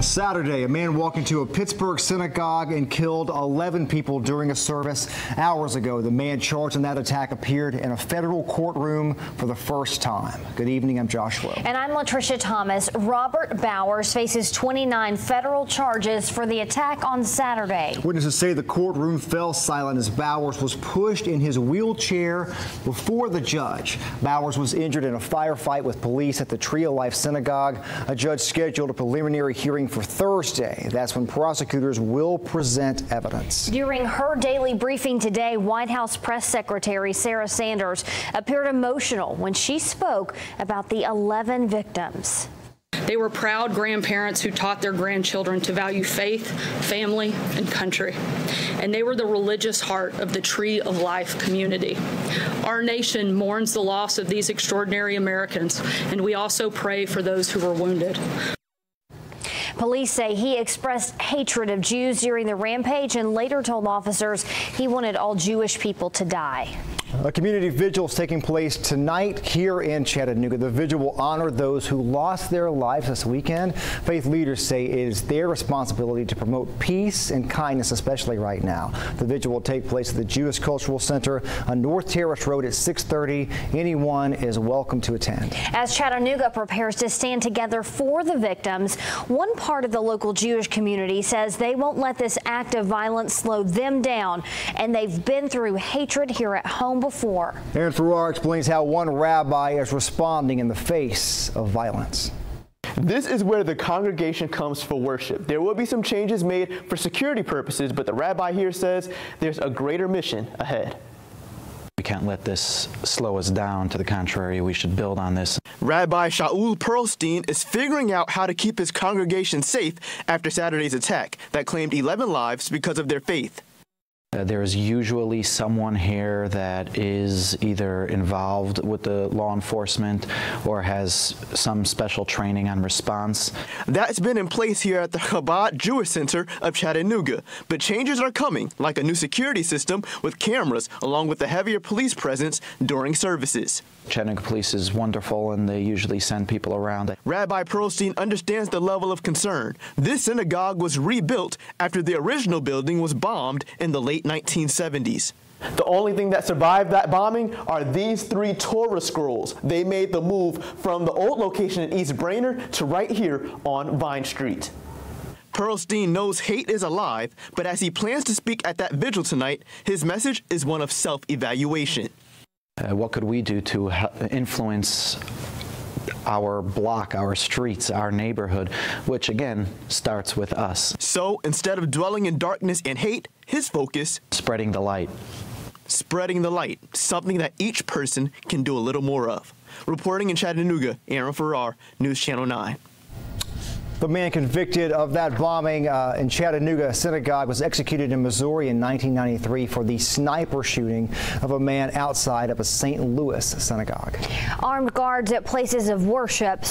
Saturday, a man walked into a Pittsburgh synagogue and killed 11 people during a service. Hours ago, the man charged in that attack appeared in a federal courtroom for the first time. Good evening, I'm Josh Lowe. And I'm Latricia Thomas. Robert Bowers faces 29 federal charges for the attack on Saturday. Witnesses say the courtroom fell silent as Bowers was pushed in his wheelchair before the judge. Bowers was injured in a firefight with police at the Tree of Life Synagogue. A judge scheduled a preliminary hearing for Thursday. That's when prosecutors will present evidence. During her daily briefing today, White House Press Secretary Sarah Sanders appeared emotional when she spoke about the 11 victims. They were proud grandparents who taught their grandchildren to value faith, family, and country. And they were the religious heart of the Tree of Life community. Our nation mourns the loss of these extraordinary Americans, and we also pray for those who were wounded. Police say he expressed hatred of Jews during the rampage and later told officers he wanted all Jewish people to die. A community vigil is taking place tonight here in Chattanooga. The vigil will honor those who lost their lives this weekend. Faith leaders say it is their responsibility to promote peace and kindness, especially right now. The vigil will take place at the Jewish Cultural Center on North Terrace Road at 6:30. Anyone is welcome to attend. As Chattanooga prepares to stand together for the victims, one part of the local Jewish community says they won't let this act of violence slow them down, and they've been through hatred here at home before. Aaron Farrar explains how one rabbi is responding in the face of violence. This is where the congregation comes for worship. There will be some changes made for security purposes, but the rabbi here says there's a greater mission ahead. We can't let this slow us down. To the contrary, we should build on this. Rabbi Shaul Pearlstein is figuring out how to keep his congregation safe after Saturday's attack that claimed 11 lives because of their faith. There is usually someone here that is either involved with the law enforcement or has some special training on response. That's been in place here at the Chabad Jewish Center of Chattanooga, but changes are coming, like a new security system with cameras, along with a heavier police presence during services. Chattanooga police is wonderful, and they usually send people around. Rabbi Pearlstein understands the level of concern. This synagogue was rebuilt after the original building was bombed in the late 1970s. The only thing that survived that bombing are these 3 Torah scrolls. They made the move from the old location in East Brainerd to right here on Vine Street. Pearlstein knows hate is alive, but as he plans to speak at that vigil tonight, his message is one of self-evaluation. What could we do to influence our block, our streets, our neighborhood, which again starts with us. So instead of dwelling in darkness and hate, his focus: spreading the light. Spreading the light, something that each person can do a little more of. Reporting in Chattanooga, Aaron Farrar, News Channel 9. The man convicted of that bombing in Chattanooga synagogue was executed in Missouri in 1993 for the sniper shooting of a man outside of a St. Louis synagogue. Armed guards at places of worship